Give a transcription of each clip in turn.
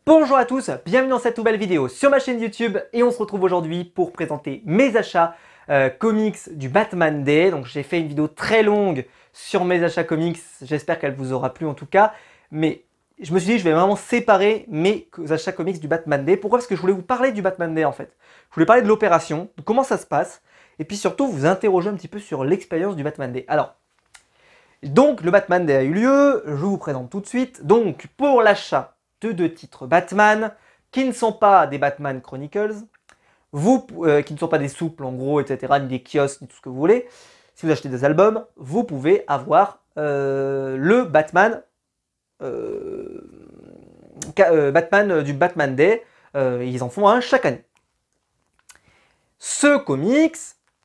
Bonjour à tous, bienvenue dans cette nouvelle vidéo sur ma chaîne YouTube et on se retrouve aujourd'hui pour présenter mes achats comics du Batman Day. Donc j'ai fait une vidéo très longue sur mes achats comics, j'espère qu'elle vous aura plu en tout cas, mais je me suis dit je vais vraiment séparer mes achats comics du Batman Day. Pourquoi? Parce que je voulais vous parler du Batman Day en fait. Je voulais parler de l'opération, de comment ça se passe, et puis surtout vous interroger un petit peu sur l'expérience du Batman Day. Alors, donc le Batman Day a eu lieu, je vous présente tout de suite. Donc pour l'achat de 2 titres Batman, qui ne sont pas des Batman Chronicles, qui ne sont pas des souples en gros, etc., ni des kiosques, ni tout ce que vous voulez, si vous achetez des albums, vous pouvez avoir le Batman, Batman du Batman Day, ils en font un chaque année. Ce comics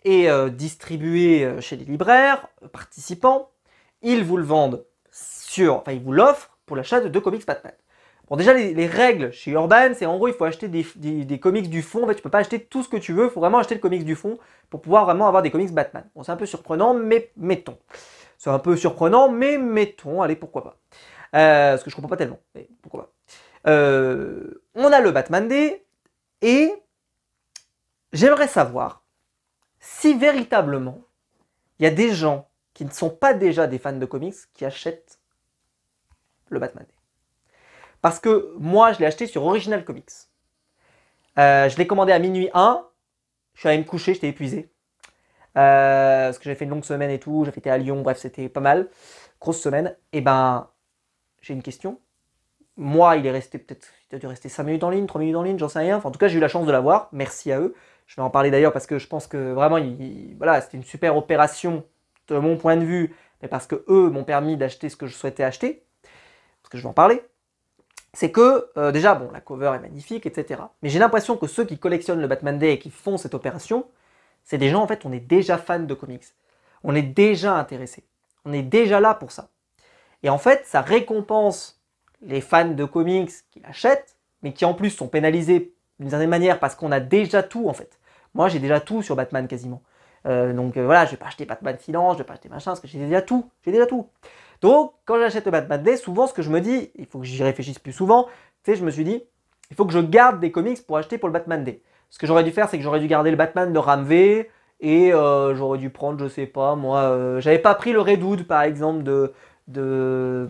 est distribué chez les libraires participants, ils vous le vendent ils vous l'offrent pour l'achat de 2 comics Batman. Bon, déjà, les règles chez Urban, c'est en gros, il faut acheter des comics du fond. En fait, tu peux pas acheter tout ce que tu veux, il faut vraiment acheter le comics du fond pour pouvoir vraiment avoir des comics Batman. Bon, c'est un peu surprenant, mais mettons. C'est un peu surprenant, mais mettons. Allez, pourquoi pas. Parce que je comprends pas tellement, mais pourquoi pas. On a le Batman Day, et j'aimerais savoir si véritablement, il y a des gens qui ne sont pas déjà des fans de comics qui achètent le Batman Day. Parce que moi, je l'ai acheté sur Original Comics. Je l'ai commandé à minuit 1. Je suis allé me coucher, j'étais épuisé. Parce que j'avais fait une longue semaine et tout. J'avais été à Lyon, bref, c'était pas mal. Grosse semaine. Et ben, j'ai une question. Moi, il a dû rester 5 minutes en ligne, 3 minutes en ligne, j'en sais rien. Enfin, en tout cas, j'ai eu la chance de l'avoir. Merci à eux. Je vais en parler d'ailleurs parce que je pense que vraiment, voilà, c'était une super opération de mon point de vue. Mais parce que eux m'ont permis d'acheter ce que je souhaitais acheter. Parce que je vais en parler. C'est que, déjà, bon, la cover est magnifique, etc. Mais j'ai l'impression que ceux qui collectionnent le Batman Day et qui font cette opération, c'est des gens, en fait, on est déjà fans de comics. On est déjà intéressés. On est déjà là pour ça. Et en fait, ça récompense les fans de comics qui l'achètent, mais qui en plus sont pénalisés d'une certaine manière parce qu'on a déjà tout, en fait. Moi, j'ai déjà tout sur Batman, quasiment. Donc voilà, je vais pas acheter Batman Silence, je vais pas acheter machin, parce que j'ai déjà tout. J'ai déjà tout. Donc, quand j'achète le Batman Day, souvent ce que je me dis, il faut que j'y réfléchisse plus souvent, tu sais, je me suis dit, il faut que je garde des comics pour acheter pour le Batman Day. Ce que j'aurais dû faire, c'est que j'aurais dû garder le Batman de Ram V, et j'aurais dû prendre, je sais pas, moi, j'avais pas pris le Red Hood, par exemple, de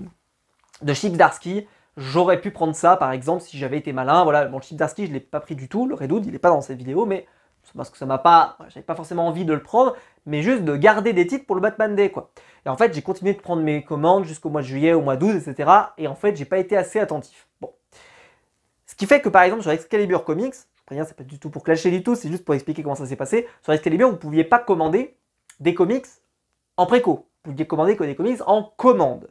Chip Zdarsky. J'aurais pu prendre ça, par exemple, si j'avais été malin. Voilà, bon, Chip Zdarsky, je l'ai pas pris du tout, le Red Hood, il est pas dans cette vidéo, mais c'est parce que ça m'a pas, j'avais pas forcément envie de le prendre, mais juste de garder des titres pour le Batman Day, quoi. Et en fait, j'ai continué de prendre mes commandes jusqu'au mois de juillet, au mois d'août, etc. Et en fait, j'ai pas été assez attentif. Bon. Ce qui fait que, par exemple, sur Excalibur Comics, je préviens, c'est pas du tout pour clasher du tout, c'est juste pour expliquer comment ça s'est passé. Sur Excalibur, vous pouviez pas commander des comics en préco. Vous pouviez commander que des comics en commande.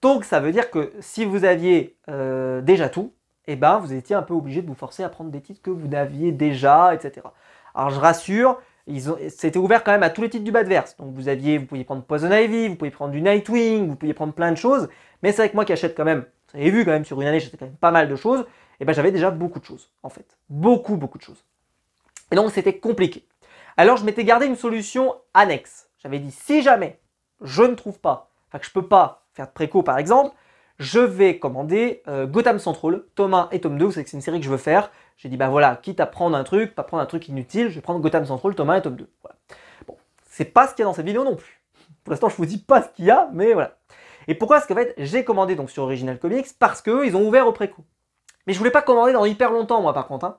Donc, ça veut dire que si vous aviez déjà tout, eh ben, vous étiez un peu obligé de vous forcer à prendre des titres que vous aviez déjà, etc. Alors, je rassure, c'était ouvert quand même à tous les titres du Batverse. Donc vous pouviez prendre Poison Ivy, vous pouviez prendre du Nightwing, vous pouviez prendre plein de choses. Mais c'est vrai que moi qui achète quand même, vous avez vu quand même sur une année, j'achète quand même pas mal de choses. Et ben j'avais déjà beaucoup de choses en fait. Beaucoup de choses. Et donc c'était compliqué. Alors je m'étais gardé une solution annexe. J'avais dit si jamais je ne trouve pas, enfin que je peux pas faire de préco par exemple, je vais commander Gotham Central, tome 1 et tome 2, vous savez que c'est une série que je veux faire. J'ai dit bah voilà, quitte à prendre un truc, pas prendre un truc inutile, je vais prendre Gotham Central, tome 1 et tome 2. Voilà. Bon, c'est pas ce qu'il y a dans cette vidéo non plus. Pour l'instant, je vous dis pas ce qu'il y a, mais voilà. Et pourquoi? Parce qu'en fait, j'ai commandé donc sur Original Comics parce qu'eux, ils ont ouvert au préco. Mais je voulais pas commander dans hyper longtemps, moi, par contre. Hein,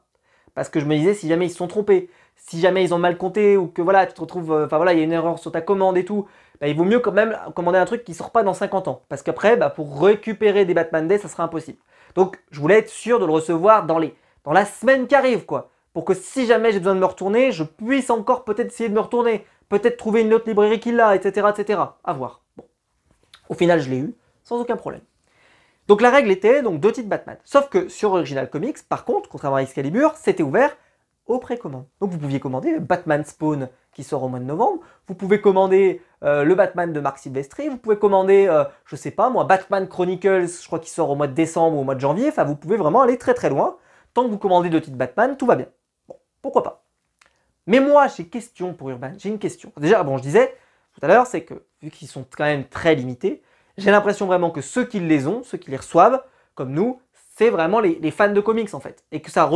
parce que je me disais, si jamais ils se sont trompés, si jamais ils ont mal compté, ou que voilà, tu te retrouves, enfin voilà, il y a une erreur sur ta commande et tout, bah, il vaut mieux quand même commander un truc qui sort pas dans 50 ans. Parce qu'après, bah, pour récupérer des Batman Day, ça sera impossible. Donc, je voulais être sûr de le recevoir dans la semaine qui arrive, quoi. Pour que si jamais j'ai besoin de me retourner, je puisse encore peut-être essayer de me retourner. Peut-être trouver une autre librairie qui l'a, etc., etc. À voir. Bon. Au final, je l'ai eu, sans aucun problème. Donc la règle était donc 2 titres Batman. Sauf que sur Original Comics, par contre, contrairement à Excalibur, c'était ouvert aux précommandes. Donc vous pouviez commander Batman Spawn qui sort au mois de novembre, vous pouvez commander le Batman de Marc Silvestri, vous pouvez commander, je sais pas moi, Batman Chronicles, je crois qu'il sort au mois de décembre ou au mois de janvier, enfin vous pouvez vraiment aller très très loin. Tant que vous commandez 2 titres Batman, tout va bien. Bon, pourquoi pas. Mais moi, j'ai question pour Urban, j'ai une question. Déjà, bon, je disais tout à l'heure, c'est que vu qu'ils sont quand même très limités, j'ai l'impression vraiment que ceux qui les ont, ceux qui les reçoivent, comme nous, c'est vraiment les fans de comics en fait. Et que ça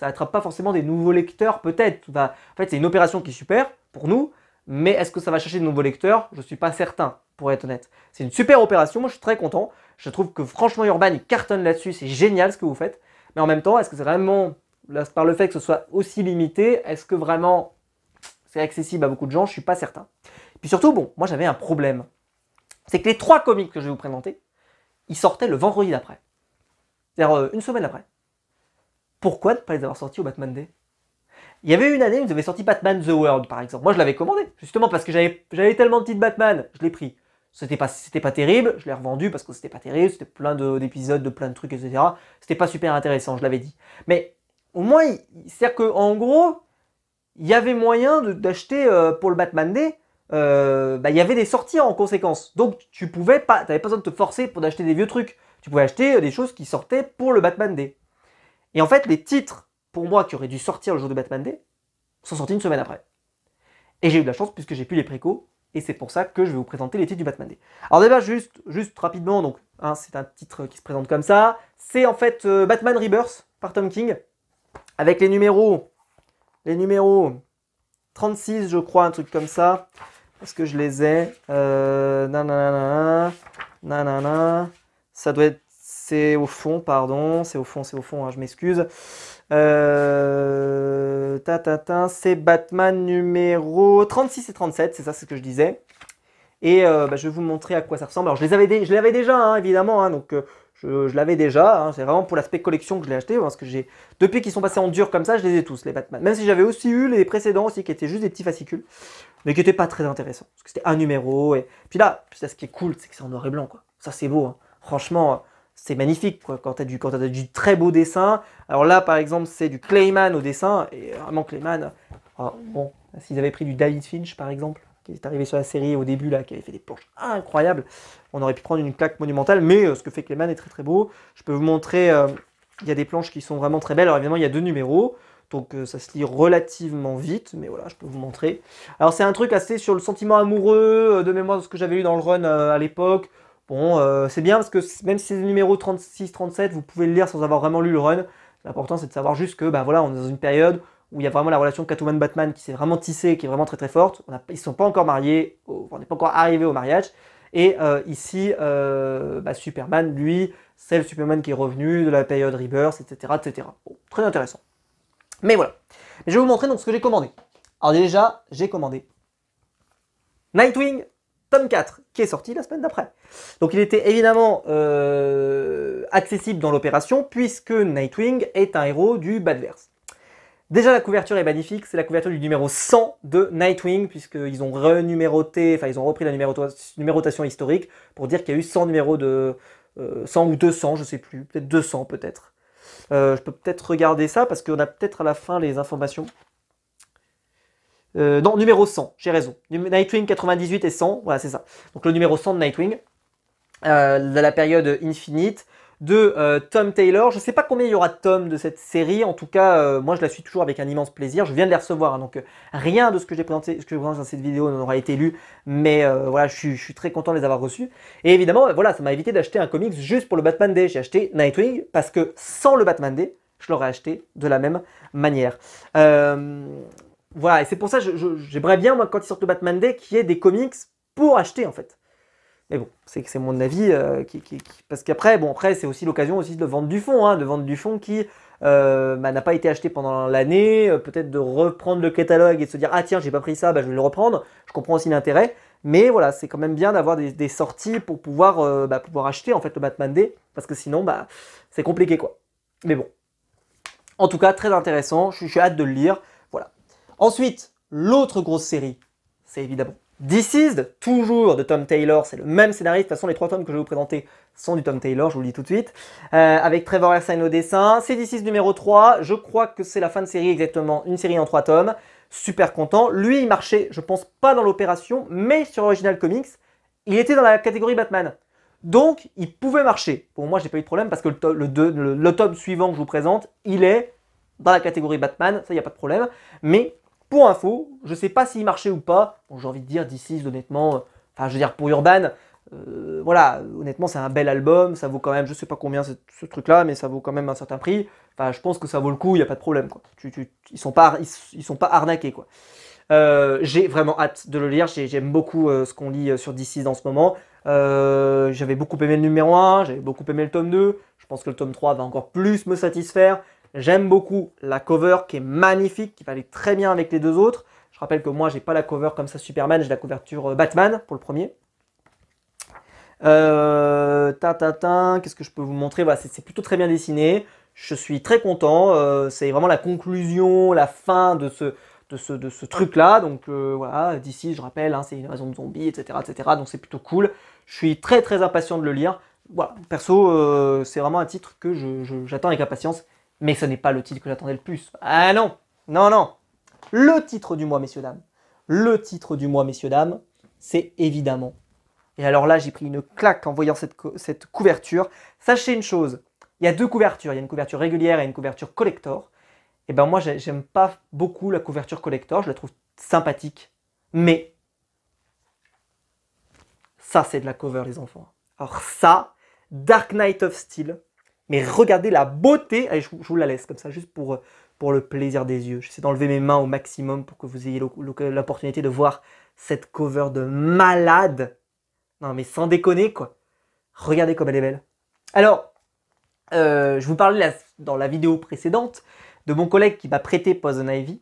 attrape pas forcément des nouveaux lecteurs peut-être. En fait c'est une opération qui est super pour nous, mais est-ce que ça va chercher de nouveaux lecteurs? Je suis pas certain, pour être honnête. C'est une super opération, moi je suis très content. Je trouve que franchement Urban il cartonne là-dessus, c'est génial ce que vous faites. Mais en même temps, est-ce que c'est vraiment, là, par le fait que ce soit aussi limité, est-ce que vraiment c'est accessible à beaucoup de gens? Je suis pas certain. Et puis surtout, bon, moi j'avais un problème. C'est que les 3 comics que je vais vous présenter, ils sortaient le vendredi d'après. C'est-à-dire une semaine après. Pourquoi ne pas les avoir sortis au Batman Day? Il y avait une année où ils avaient sorti Batman The World par exemple. Moi je l'avais commandé, justement parce que j'avais tellement de petites Batman, je l'ai pris. C'était pas terrible, je l'ai revendu parce que c'était pas terrible, c'était plein d'épisodes, de plein de trucs, etc. C'était pas super intéressant, je l'avais dit. Mais au moins, c'est-à-dire qu'en gros, il y avait moyen d'acheter pour le Batman Day, il y avait des sorties en conséquence. Donc tu pouvais pas, t'avais pas besoin de te forcer pour d'acheter des vieux trucs. Tu pouvais acheter des choses qui sortaient pour le Batman Day. Et en fait, les titres, pour moi, qui auraient dû sortir le jour de Batman Day, sont sortis une semaine après. Et j'ai eu de la chance puisque j'ai pu les préco, et c'est pour ça que je vais vous présenter les titres du Batman Day. Alors déjà, juste rapidement, donc c'est un titre qui se présente comme ça. C'est en fait Batman Rebirth par Tom King, avec les numéros 36, je crois, un truc comme ça, parce que je les ai. Nanana, ça doit être, c'est au fond, pardon, c'est au fond, hein, je m'excuse. C'est Batman numéro 36 et 37, c'est ça, c'est ce que je disais. Et je vais vous montrer à quoi ça ressemble. Alors je l'avais déjà, hein, évidemment, hein, donc je l'avais déjà. Hein, c'est vraiment pour l'aspect collection que je l'ai acheté, parce que depuis qu'ils sont passés en dur comme ça, je les ai tous, les Batman. Même si j'avais aussi eu les précédents aussi, qui étaient juste des petits fascicules, mais qui n'étaient pas très intéressants, parce que c'était un numéro. Et puis là, ce qui est cool, c'est que c'est en noir et blanc, quoi. Ça c'est beau, hein. Franchement. C'est magnifique quoi, quand tu as du très beau dessin. Alors là, par exemple, c'est du Clayman au dessin. Et vraiment, Clayman, bon, s'ils avaient pris du David Finch, par exemple, qui est arrivé sur la série au début, là, qui avait fait des planches incroyables, on aurait pu prendre une claque monumentale. Mais ce que fait Clayman est très très beau. Je peux vous montrer, il y a des planches qui sont vraiment très belles. Alors évidemment, il y a 2 numéros. Donc ça se lit relativement vite, mais voilà, je peux vous montrer. Alors c'est un truc assez sur le sentiment amoureux, de mémoire de ce que j'avais lu dans le run à l'époque. Bon, c'est bien parce que même si c'est le numéro 36-37, vous pouvez le lire sans avoir vraiment lu le run. L'important c'est de savoir juste que voilà, on est dans une période où il y a vraiment la relation Catwoman-Batman qui s'est vraiment tissée, qui est vraiment très très forte. Ils ne sont pas encore mariés, on n'est pas encore arrivé au mariage. Et ici, Superman, lui, c'est le Superman qui est revenu de la période Rebirth, etc. etc. Bon, très intéressant. Mais voilà. Je vais vous montrer donc ce que j'ai commandé. Alors déjà, j'ai commandé Nightwing tome 4, qui est sorti la semaine d'après. Donc il était évidemment accessible dans l'opération, puisque Nightwing est un héros du Batverse. Déjà la couverture est magnifique, c'est la couverture du numéro 100 de Nightwing, puisqu'ils ont ils ont repris la numérotation historique, pour dire qu'il y a eu 100 numéros de 100 ou 200, je sais plus, peut-être 200 peut-être. Je peux peut-être regarder ça, parce qu'on a peut-être à la fin les informations. Non, numéro 100, j'ai raison. Nightwing 98 et 100, voilà, c'est ça. Donc le numéro 100 de Nightwing, de la période Infinite, de Tom Taylor. Je ne sais pas combien il y aura de tomes de cette série. En tout cas, moi je la suis toujours avec un immense plaisir. Je viens de les recevoir, hein, donc rien de ce que j'ai présenté, dans cette vidéo n'aura été lu. Mais voilà, je suis très content de les avoir reçus. Et évidemment, voilà, ça m'a évité d'acheter un comics juste pour le Batman Day. J'ai acheté Nightwing parce que sans le Batman Day, je l'aurais acheté de la même manière. Voilà, et c'est pour ça que j'aimerais bien, moi, quand ils sortent le Batman Day, qu'il y ait des comics pour acheter, en fait. Mais bon, c'est mon avis, parce qu'après, après, c'est aussi l'occasion aussi de vendre du fond, hein, de vendre du fond qui n'a pas été acheté pendant l'année, peut-être de reprendre le catalogue et de se dire « Ah tiens, j'ai pas pris ça, je vais le reprendre ». Je comprends aussi l'intérêt, mais voilà, c'est quand même bien d'avoir des sorties pour pouvoir acheter, en fait, le Batman Day, parce que sinon, c'est compliqué, quoi. Mais bon. En tout cas, très intéressant, je suis hâte de le lire. Ensuite, l'autre grosse série, c'est évidemment Deceased, toujours de Tom Taylor, c'est le même scénariste. De toute façon, les 3 tomes que je vais vous présenter sont du Tom Taylor, je vous le dis tout de suite. Avec Trevor Hairsine au dessin, c'est Deceased numéro 3, je crois que c'est la fin de série exactement, une série en 3 tomes. Super content. Lui, il marchait, je pense pas dans l'opération, mais sur Original Comics, il était dans la catégorie Batman. Donc, il pouvait marcher. Pour moi, j'ai pas eu de problème parce que le tome suivant que je vous présente, il est dans la catégorie Batman, ça, il n'y a pas de problème. Mais pour info, je sais pas s'il marchait ou pas. Bon, j'ai envie de dire Deceased, honnêtement, je veux dire pour Urban, Voilà, honnêtement, c'est un bel album, ça vaut quand même, je sais pas combien ce truc-là, mais ça vaut quand même un certain prix. Enfin, je pense que ça vaut le coup, il n'y a pas de problème, quoi. Ils sont pas arnaqués, quoi. J'ai vraiment hâte de le lire, j'aime beaucoup ce qu'on lit sur DC dans ce moment. J'avais beaucoup aimé le numéro 1, j'avais beaucoup aimé le tome 2, je pense que le tome 3 va encore plus me satisfaire. J'aime beaucoup la cover qui est magnifique, qui va aller très bien avec les deux autres. Je rappelle que moi j'ai pas la cover comme ça Superman, j'ai la couverture Batman pour le premier. Qu'est-ce que je peux vous montrer? Voilà, c'est plutôt très bien dessiné. Je suis très content. C'est vraiment la conclusion, la fin de ce truc-là. Donc voilà, d'ici, je rappelle, hein, c'est une invasion de zombies, etc., etc. Donc c'est plutôt cool. Je suis très très impatient de le lire. Voilà, perso, c'est vraiment un titre que j'attends avec impatience. Mais ce n'est pas le titre que j'attendais le plus. Ah non, non, non. Le titre du mois, messieurs, dames. Le titre du mois, messieurs, dames, c'est évidemment. Et alors là, j'ai pris une claque en voyant cette couverture. Sachez une chose, il y a deux couvertures. Il y a une couverture régulière et une couverture collector. Et ben moi, j'aime pas beaucoup la couverture collector. Je la trouve sympathique. Mais ça, c'est de la cover, les enfants. Alors ça, Dark Knight of Steel. Mais regardez la beauté. Allez, je vous la laisse comme ça, juste pour le plaisir des yeux. J'essaie d'enlever mes mains au maximum pour que vous ayez l'opportunité de voir cette cover de malade. Non mais sans déconner quoi. Regardez comme elle est belle. Alors, je vous parlais dans la vidéo précédente de mon collègue qui m'a prêté Poison Ivy.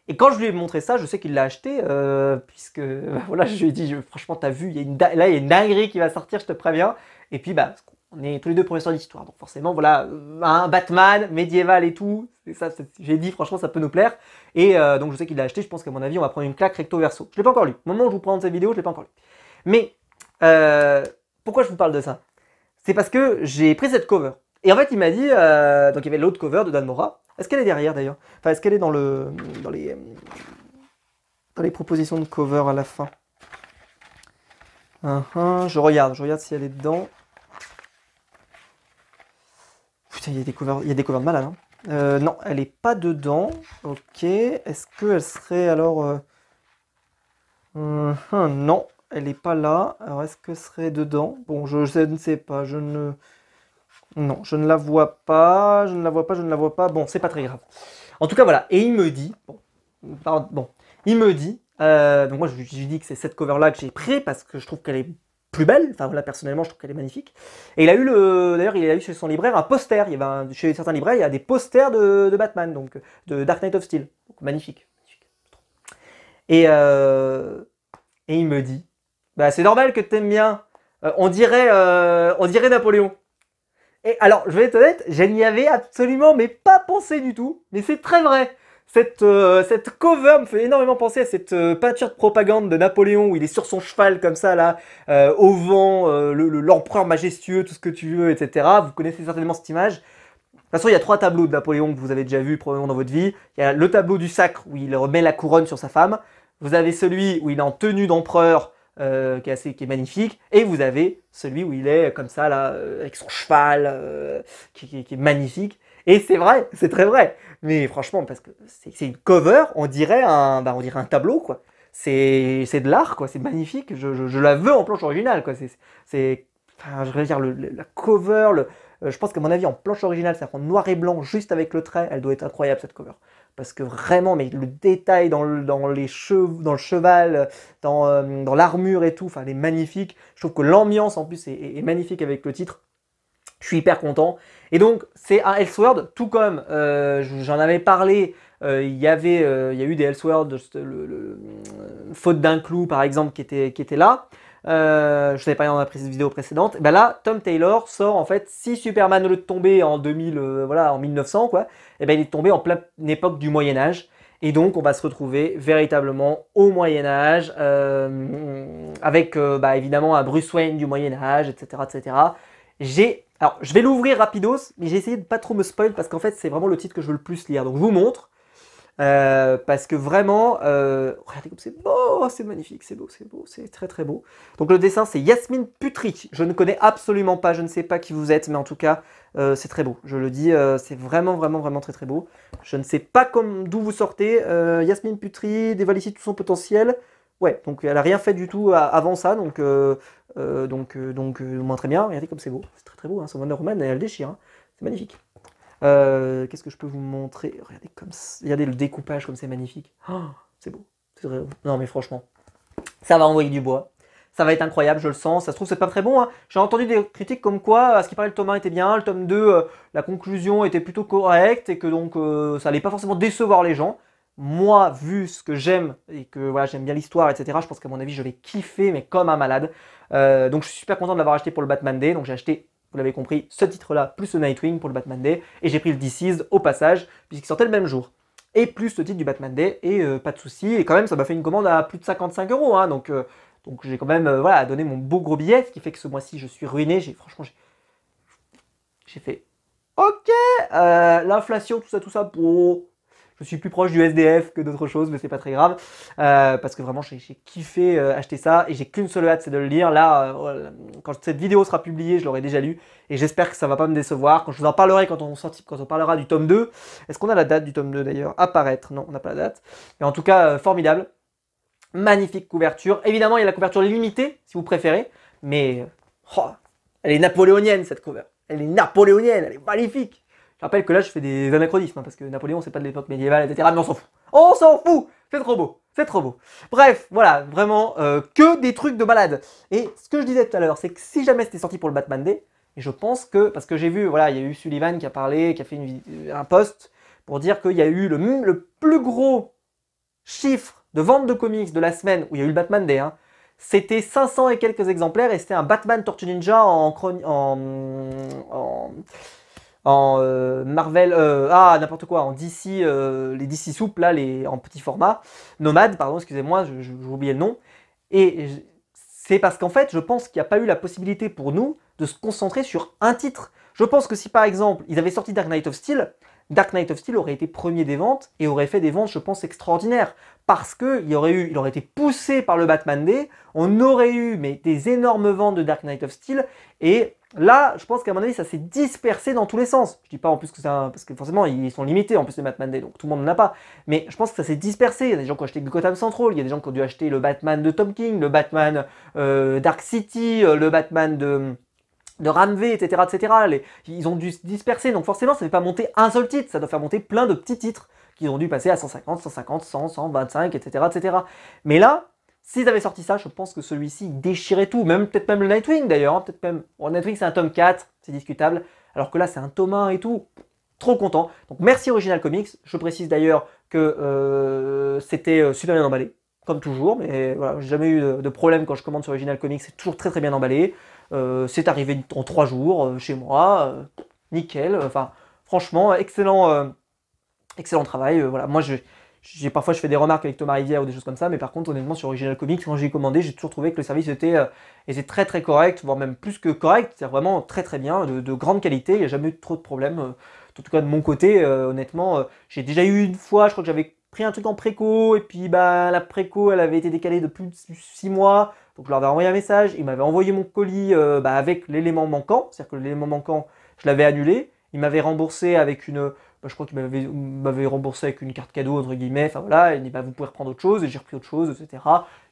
Et quand je lui ai montré ça, je sais qu'il l'a acheté, puisque voilà, je lui ai dit, franchement, t'as vu, là il y a une dinguerie qui va sortir, je te préviens. Et puis, bah, on est tous les deux professeurs d'histoire, donc forcément, voilà, un Batman, médiéval et tout, j'ai dit, franchement, ça peut nous plaire. Et donc, je sais qu'il l'a acheté, je pense qu'à mon avis, on va prendre une claque recto verso. Je l'ai pas encore lu. Au moment où je vous présente cette vidéo, je l'ai pas encore lu. Mais pourquoi je vous parle de ça? C'est parce que j'ai pris cette cover. Et en fait, il m'a dit, donc il y avait l'autre cover de Dan Mora. Est-ce qu'elle est derrière d'ailleurs? Enfin, est-ce qu'elle est dans les propositions de cover à la fin? Je regarde si elle est dedans. Putain, il y a des covers de malade. Hein. Non, elle est pas dedans. Ok. Est-ce qu'elle serait alors... Non, elle n'est pas là. Alors, est-ce que serait dedans? Bon, je ne sais pas. Non, je ne la vois pas. Je ne la vois pas, je ne la vois pas. Bon, c'est pas très grave. En tout cas, voilà. Et il me dit... Bon, il me dit... donc moi, je lui dis que c'est cette cover-là que j'ai pris parce que je trouve qu'elle est plus belle. Enfin, voilà, personnellement, je trouve qu'elle est magnifique. Et il a eu d'ailleurs, il a eu chez son libraire un poster. Il y avait chez certains libraires, il y a des posters de Batman, donc de Dark Knight of Steel. Donc, magnifique. Et il me dit, bah c'est normal que t'aimes bien. On dirait Napoléon. Et alors, je vais être honnête, je n'y avais absolument mais pas pensé du tout. Mais c'est très vrai. Cette cover me fait énormément penser à cette peinture de propagande de Napoléon où il est sur son cheval comme ça là, au vent, l'empereur majestueux, tout ce que tu veux, etc. Vous connaissez certainement cette image. De toute façon, il y a 3 tableaux de Napoléon que vous avez déjà vus probablement dans votre vie. Il y a le tableau du sacre où il remet la couronne sur sa femme. Vous avez celui où il est en tenue d'empereur, qui est magnifique. Et vous avez celui où il est comme ça, là, avec son cheval, qui est magnifique. Et c'est vrai, c'est très vrai. Mais franchement, parce que c'est une cover, on dirait un tableau, quoi. C'est de l'art, quoi. C'est magnifique. Je la veux en planche originale, quoi. Enfin, je veux dire, la cover, je pense qu'à mon avis, en planche originale, c'est en noir et blanc, juste avec le trait, elle doit être incroyable, cette cover. Parce que vraiment, mais le détail dans le cheval, dans l'armure et tout, enfin, elle est magnifique. Je trouve que l'ambiance, en plus, est magnifique avec le titre. Je suis hyper content. Et donc, c'est un Elseworld, tout comme j'en avais parlé, il y a eu des Elseworlds, Faute d'un clou, par exemple, qui était là. Je vous avais parlé dans la vidéo précédente. Et ben là, Tom Taylor sort en fait, si Superman au lieu de tomber en 2000, voilà, en 1900 quoi, et ben il est tombé en pleine époque du Moyen Âge. Et donc on va se retrouver véritablement au Moyen Âge, avec évidemment un Bruce Wayne du Moyen Âge, etc., etc. Alors je vais l'ouvrir rapidos, mais j'ai essayé de pas trop me spoil parce qu'en fait c'est vraiment le titre que je veux le plus lire. Donc je vous montre. Parce que vraiment, regardez comme c'est beau, c'est magnifique, c'est beau, c'est très très beau. Donc le dessin c'est Yasmine Putri, je ne connais absolument pas, je ne sais pas qui vous êtes, mais en tout cas c'est très beau, je le dis, c'est vraiment vraiment vraiment très très beau. Je ne sais pas d'où vous sortez, Yasmine Putri dévoile ici tout son potentiel, Ouais, donc elle a rien fait du tout avant ça, donc moins très bien. Regardez comme c'est beau, c'est très très beau, hein. Son Wonder Woman, elle déchire, hein. C'est magnifique. Qu'est-ce que je peux vous montrer? Regardez regardez le découpage comme c'est magnifique. Oh, c'est beau. Non mais franchement, ça va envoyer du bois. Ça va être incroyable, je le sens. Ça se trouve, c'est pas très bon, hein. J'ai entendu des critiques comme quoi, à ce qui paraît, le tome 1 était bien, le tome 2, la conclusion était plutôt correcte et que donc ça allait pas forcément décevoir les gens. Moi, vu ce que j'aime et que voilà, j'aime bien l'histoire, etc., je pense qu'à mon avis, je vais kiffer, mais comme un malade. Donc je suis super content de l'avoir acheté pour le Batman Day. Donc j'ai acheté, vous l'avez compris, ce titre-là, plus le Nightwing pour le Batman Day. Et j'ai pris le DC's au passage, puisqu'il sortait le même jour. Et plus le titre du Batman Day, et pas de souci. Et quand même, ça m'a fait une commande à plus de 55 €, hein, donc j'ai quand même voilà, donné mon beau gros billet, ce qui fait que ce mois-ci, je suis ruiné. Franchement, j'ai fait ok, l'inflation, tout ça, bon, je suis plus proche du SDF que d'autres choses, mais c'est pas très grave, parce que vraiment j'ai kiffé acheter ça, et j'ai qu'une seule hâte, c'est de le lire. Là, quand cette vidéo sera publiée, je l'aurai déjà lu, et j'espère que ça va pas me décevoir. Quand je vous en parlerai, quand on parlera du tome 2, est-ce qu'on a la date du tome 2 d'ailleurs? Apparaître, non, on n'a pas la date, mais en tout cas, formidable. Magnifique couverture. Évidemment, il y a la couverture limitée, si vous préférez, mais oh, elle est napoléonienne, cette cover. Elle est napoléonienne, elle est magnifique. Je rappelle que là, je fais des anachronismes, hein, parce que Napoléon, c'est pas de l'époque médiévale, etc. Mais on s'en fout. On s'en fout. C'est trop beau. C'est trop beau. Bref, voilà, vraiment, que des trucs de malade. Et ce que je disais tout à l'heure, c'est que si jamais c'était sorti pour le Batman Day, et je pense que, parce que j'ai vu, voilà, il y a eu Sullivan qui a parlé, qui a fait un post pour dire qu'il y a eu le plus gros chiffre de vente de comics de la semaine où il y a eu le Batman Day, hein, c'était 500 et quelques exemplaires, et c'était un Batman Tortue Ninja en Marvel, n'importe quoi, en DC, les DC souples, là, en petit format, Nomade, pardon, excusez-moi, j'ai oublié le nom, et c'est parce qu'en fait, je pense qu'il n'y a pas eu la possibilité pour nous de se concentrer sur un titre. Je pense que si par exemple, ils avaient sorti Dark Knight of Steel aurait été premier des ventes et aurait fait des ventes, je pense, extraordinaires. Parce qu'il aurait été poussé par le Batman Day, on aurait eu des énormes ventes de Dark Knight of Steel, et là, je pense qu'à mon avis, ça s'est dispersé dans tous les sens. Je dis pas en plus que parce que forcément, ils sont limités en plus les Batman Day, donc tout le monde n'en a pas. Mais je pense que ça s'est dispersé. Il y a des gens qui ont acheté Gotham Central, il y a des gens qui ont dû acheter le Batman de Tom King, le Batman Dark City, le Batman de Ramvé, etc., etc. Ils ont dû se disperser, donc forcément, ça ne fait pas monter un seul titre, ça doit faire monter plein de petits titres qui ont dû passer à 150, 150, 100, 125, etc., etc. Mais là, s'ils avaient sorti ça, je pense que celui-ci déchirait tout, peut-être même le Nightwing d'ailleurs, hein, peut-être même... Bon, Nightwing c'est un tome 4, c'est discutable, alors que là c'est un tome 1 et tout, trop content. Donc merci Original Comics, je précise d'ailleurs que c'était super bien emballé, comme toujours, mais voilà, j'ai jamais eu de problème quand je commande sur Original Comics, c'est toujours très très bien emballé. C'est arrivé en 3 jours chez moi, nickel, enfin franchement excellent, excellent travail. Voilà, moi parfois je fais des remarques avec Thomas Rivière ou des choses comme ça, mais par contre honnêtement sur Original Comics, quand j'ai commandé, j'ai toujours trouvé que le service était très très correct, voire même plus que correct, c'est vraiment très très bien, de grande qualité, il n'y a jamais eu trop de problèmes, en tout cas de mon côté, honnêtement, j'ai déjà eu une fois, je crois que j'avais pris un truc en préco, et puis la préco elle avait été décalée de plus de 6 mois, donc je leur avais envoyé un message, ils m'avaient envoyé mon colis avec l'élément manquant, c'est-à-dire que l'élément manquant, je l'avais annulé, ils m'avaient remboursé avec je crois qu'ils m'avaient remboursé avec une carte cadeau, entre guillemets, enfin voilà, et dit vous pouvez reprendre autre chose, et j'ai repris autre chose, etc.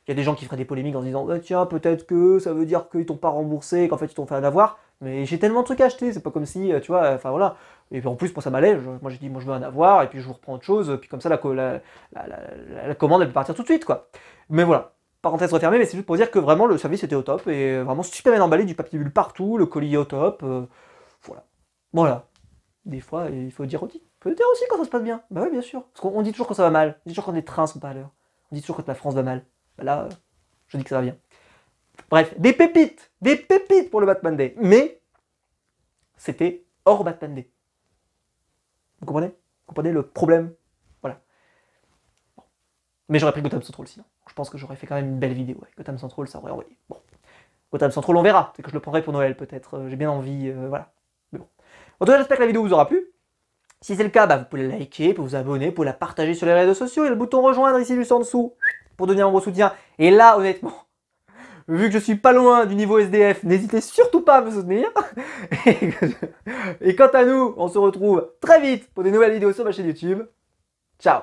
Il y a des gens qui feraient des polémiques en se disant tiens, peut-être que ça veut dire qu'ils t'ont pas remboursé, qu'en fait ils t'ont fait un avoir, mais j'ai tellement de trucs à acheter, c'est pas comme si, tu vois, enfin voilà. Et puis en plus, moi ça m'allait, moi j'ai dit moi je veux un avoir, et puis je vous reprends autre chose, puis comme ça la commande elle peut partir tout de suite, quoi. Mais voilà. Parenthèse refermée, mais c'est juste pour dire que vraiment le service était au top, et vraiment super bien emballé, du papier bulle partout, le colis au top, voilà. Voilà. Des fois, il faut dire aussi. Il faut dire aussi quand ça se passe bien. Bah oui, bien sûr. Parce qu'on dit toujours quand ça va mal. On dit toujours quand les trains sont pas à l'heure. On dit toujours quand la France va mal. Bah là, je dis que ça va bien. Bref, des pépites pour le Batman Day. Mais c'était hors Batman Day. Vous comprenez? Vous comprenez le problème? Voilà. Bon. Mais j'aurais pris Gotham Central sinon. Je pense que j'aurais fait quand même une belle vidéo. Ouais. Gotham Central, ça aurait envoyé. Bon. Gotham Central, on verra. C'est que je le prendrai pour Noël peut-être. J'ai bien envie. Voilà. Mais bon. En tout cas, j'espère que la vidéo vous aura plu. Si c'est le cas, vous pouvez la liker, vous pouvez vous abonner, vous pouvez la partager sur les réseaux sociaux. Il y a le bouton rejoindre ici juste en dessous pour donner un gros soutien. Et là, honnêtement, vu que je suis pas loin du niveau SDF, n'hésitez surtout pas à me soutenir. Et quant à nous, on se retrouve très vite pour des nouvelles vidéos sur ma chaîne YouTube. Ciao!